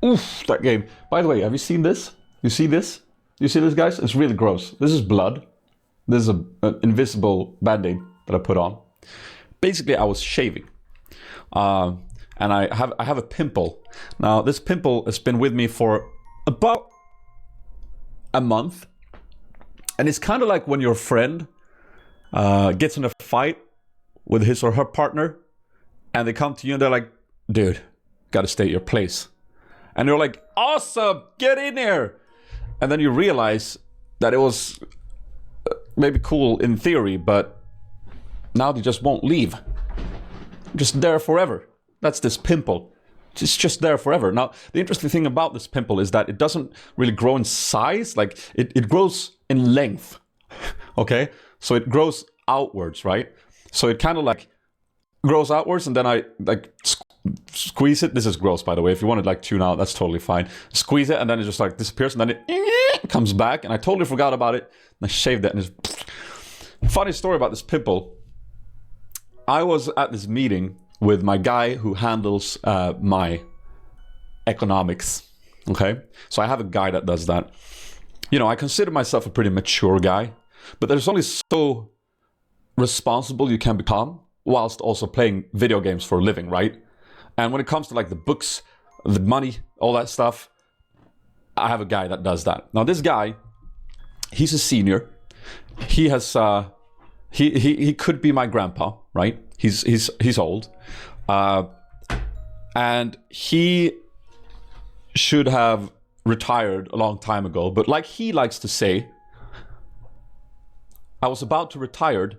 Oof, that game. By the way, have you seen this? You see this? You see this, guys? It's really gross. This is blood. This is an invisible band-aid that I put on. Basically, I was shaving. And I have a pimple. Now, this pimple has been with me for about a month. And it's kind of like when your friend gets in a fight with his or her partner, and they come to you and they're like, dude, gotta stay at your place. And you're like, awesome, get in there. And then you realize that it was maybe cool in theory, but now they just won't leave. Just there forever. That's this pimple. It's just there forever. Now, the interesting thing about this pimple is that it doesn't really grow in size. Like, it grows in length, okay? So it grows outwards, right? So it kind of like grows outwards, and then I like squeeze it. This is gross, by the way. If you want to like tune out, that's totally fine. Squeeze it, and then it just like disappears, and then it comes back, and I totally forgot about it. And I shaved it, and it's... Funny story about this pimple. I was at this meeting with my guy who handles my economics, okay? So I have a guy that does that. You know, I consider myself a pretty mature guy, but there's only so responsible you can become whilst also playing video games for a living, right? And when it comes to like the books, the money, all that stuff, I have a guy that does that. Now this guy, he's a senior. He has he could be my grandpa, right? He's old, and he should have retired a long time ago. But like he likes to say, I was about to retire,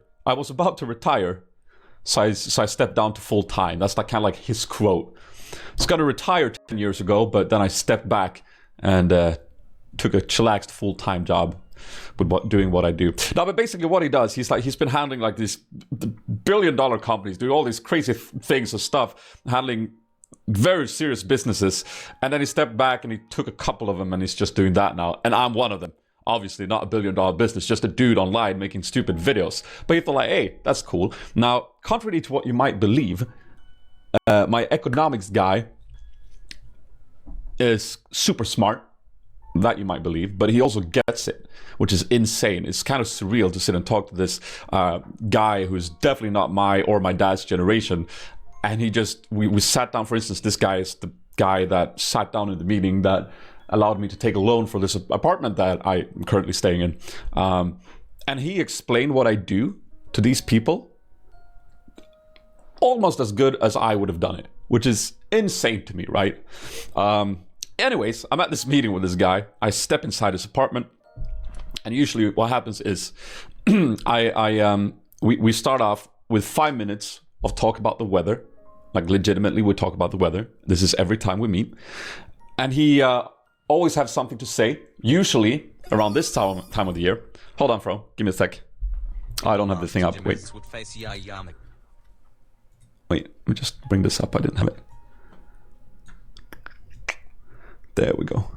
so I stepped down to full time. That's like kind of like his quote. I was gonna retire 10 years ago, but then I stepped back and took a chillaxed full-time job with doing what I do. Now, but basically what he does, he's been handling like these billion-dollar companies, doing all these crazy things and stuff, handling very serious businesses, and then he stepped back and he took a couple of them and he's just doing that now. And I'm one of them. Obviously not a billion-dollar business, just a dude online making stupid videos. But he thought like, hey, that's cool. Now, contrary to what you might believe, my economics guy is super smart. That you might believe, but he also gets it, which is insane. It's kind of surreal to sit and talk to this guy who's definitely not my or my dad's generation. And he just, we sat down, for instance, this guy is the guy that sat down in the meeting that allowed me to take a loan for this apartment that I'm currently staying in. And he explained what I do to these people almost as good as I would have done it, which is insane to me, right? Anyways, I'm at this meeting with this guy. I step inside his apartment, and usually what happens is we start off with 5 minutes of talk about the weather. Like legitimately, we talk about the weather. This is every time we meet. And he always has something to say, usually around this time of the year. Hold on, Fro. Give me a sec. Oh, I don't have the thing up. Wait. Wait, let me just bring this up. I didn't have it. There we go.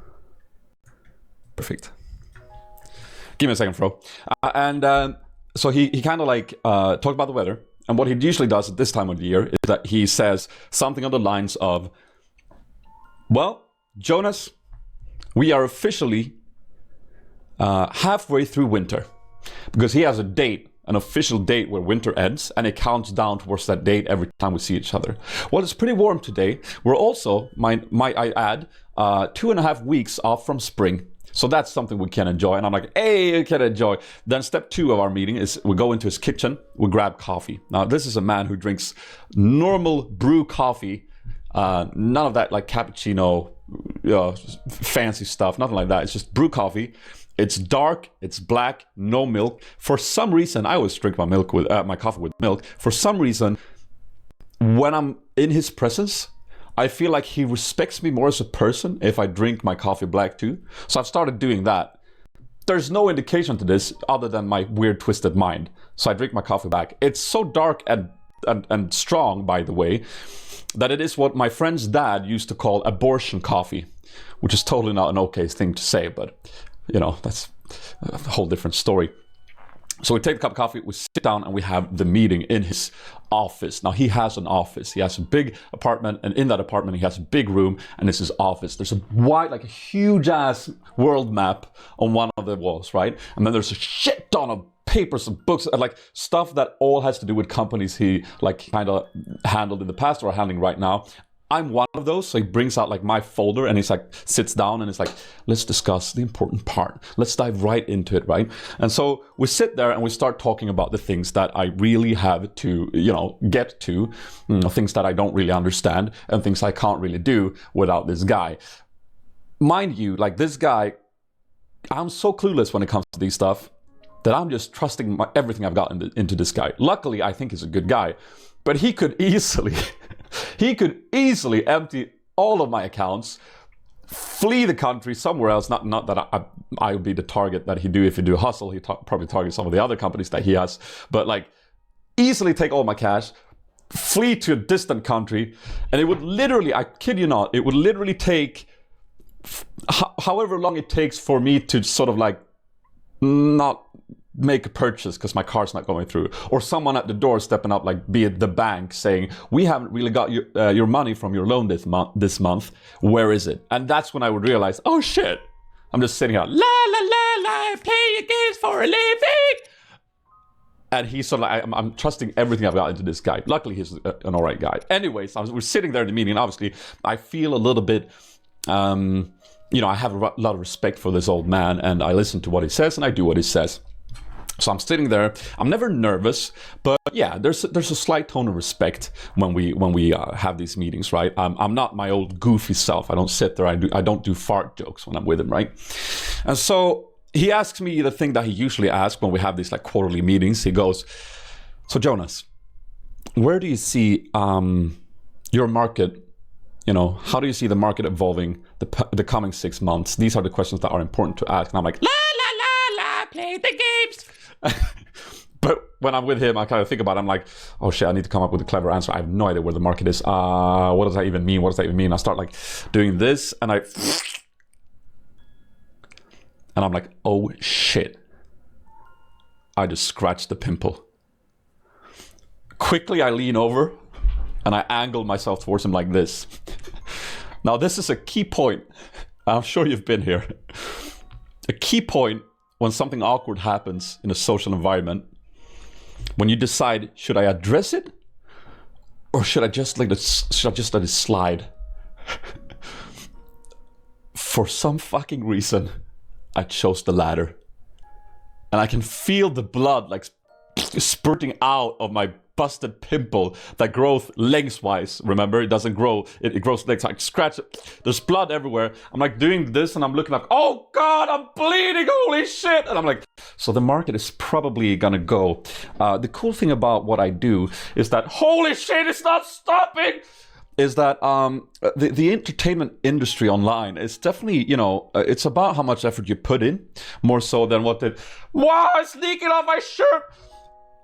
Perfect. Give me a second, Fro. So he kind of like talked about the weather. And what he usually does at this time of the year is that he says something on the lines of, well, Jonas, we are officially halfway through winter. Because he has a date, an official date where winter ends, and it counts down towards that date every time we see each other. Well, it's pretty warm today. We're also, might I add, 2.5 weeks off from spring. So that's something we can enjoy. And I'm like, hey, you can enjoy. Then step 2 of our meeting is we go into his kitchen, we grab coffee. Now, this is a man who drinks normal brew coffee, none of that like cappuccino, fancy stuff, nothing like that. It's just brew coffee. It's dark, it's black, no milk. For some reason, I always drink my coffee with milk. For some reason, when I'm in his presence, I feel like he respects me more as a person if I drink my coffee black too. So I've started doing that. There's no indication to this other than my weird twisted mind. So I drink my coffee black. It's so dark and strong, by the way, that it is what my friend's dad used to call abortion coffee, which is totally not an okay thing to say, but you know, that's a whole different story. So we take a cup of coffee, we sit down, and we have the meeting in his office. Now, he has an office. He has a big apartment, and in that apartment, he has a big room, and it's his office. There's a wide, like a huge-ass world map on one of the walls, right? And then there's a shit ton of papers and books, and like stuff that all has to do with companies he like kind of handled in the past or handling right now. I'm one of those, so he brings out like my folder and he's like sits down and it's like, let's discuss the important part. Let's dive right into it, right? And so we sit there and we start talking about the things that I really have to, get to, things that I don't really understand and things I can't really do without this guy. Mind you, like this guy, I'm so clueless when it comes to these stuff that I'm just trusting everything I've got into this guy. Luckily, I think he's a good guy, but he could easily empty all of my accounts, flee the country somewhere else. Not that I would be the target that he'd do if he do hustle. He'd probably target some of the other companies that he has, but like easily take all my cash, flee to a distant country, and it would literally, I kid you not, it would literally take however long it takes for me to sort of like not make a purchase because my car's not going through, or someone at the door stepping up, like be it the bank saying, we haven't really got your money from your loan this month, where is it? And that's when I would realize, oh shit, I'm just sitting here, la la la la, playing games for a living. And he's sort of like, I'm trusting everything I've got into this guy. Luckily he's an all right guy. Anyways, we're sitting there in the meeting, and obviously I feel a little bit I have a lot of respect for this old man, and I listen to what he says and I do what he says. So I'm sitting there. I'm never nervous, but yeah, there's a slight tone of respect when we have these meetings, right? I'm not my old goofy self. I don't sit there. I don't do fart jokes when I'm with him, right? And so he asks me the thing that he usually asks when we have these like quarterly meetings. He goes, "So Jonas, where do you see your market? How do you see the market evolving the coming 6 months? These are the questions that are important to ask." And I'm like, la la la la, play the games. But when I'm with him, I kind of think about it. I'm like, oh shit, I need to come up with a clever answer. I have no idea where the market is. What does that even mean? What does that even mean? I start like doing this, and I'm like, oh shit, I just scratched the pimple. Quickly, I lean over and I angle myself towards him like this. Now, this is a key point. I'm sure you've been here. A key point when something awkward happens in a social environment, when you decide, should I address it or should I just let it slide? For some fucking reason, I chose the latter. And I can feel the blood like spurting out of my busted pimple that grows lengthwise. Remember, it doesn't grow, it grows lengthwise. I scratch it, there's blood everywhere. I'm like doing this and I'm looking like, oh god, I'm bleeding, holy shit. And I'm like, so the market is probably gonna go. The cool thing about what I do is that, holy shit, it's not stopping, is that the entertainment industry online is definitely, it's about how much effort you put in, more so than wow, it's leaking off my shirt.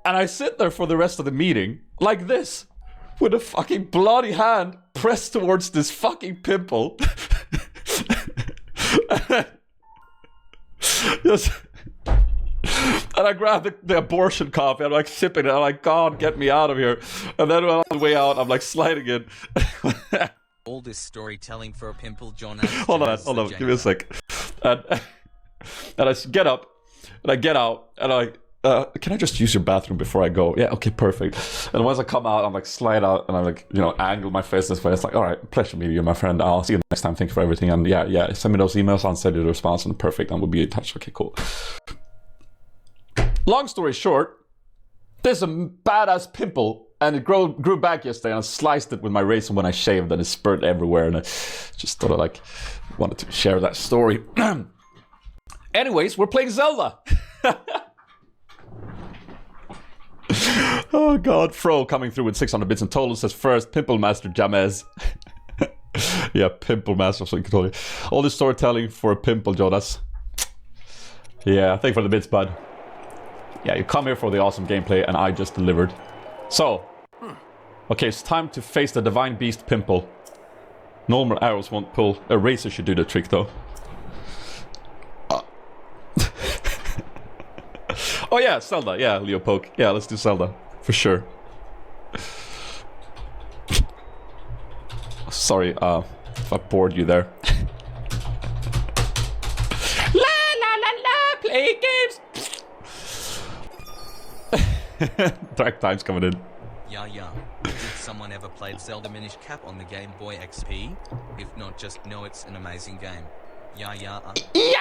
And I sit there for the rest of the meeting like this, with a fucking bloody hand pressed towards this fucking pimple. Yes. And I grab the abortion coffee. I'm like sipping it. I'm like, God, get me out of here. And then on the way out, I'm like sliding in. All this storytelling for a pimple, Jonas. Hold on. Give me a sec. And I get up, and I get out, and I can I just use your bathroom before I go? Yeah, okay, perfect. And once I come out, I'm like slide out, and I'm like, angle my face this way. It's like, all right, pleasure meeting you, my friend. I'll see you next time. Thank you for everything. And yeah, send me those emails. I'll send you the response, and perfect. And we'll be in touch. Okay, cool. Long story short, there's a badass pimple, and it grew back yesterday, and I sliced it with my razor when I shaved, and it spurted everywhere, and I just thought I wanted to share that story. Anyways, we're playing Zelda. Oh god, Fro coming through with 600 bits in total says first, Pimple Master Jamez. Yeah, Pimple Master, so you can tell you. All this storytelling for a pimple, Jonas. Yeah, thank you for the bits, bud. Yeah, you come here for the awesome gameplay, and I just delivered. So, okay, it's time to face the divine beast Pimple. Normal arrows won't pull. A razor should do the trick, though. Oh yeah, Zelda. Yeah, Leo Poke. Yeah, let's do Zelda for sure. Sorry, if I bored you there. La la la la, play games. Dark times coming in. Yeah. Did someone ever played Zelda Minish Cap on the Game Boy XP? If not, just know it's an amazing game. Yeah.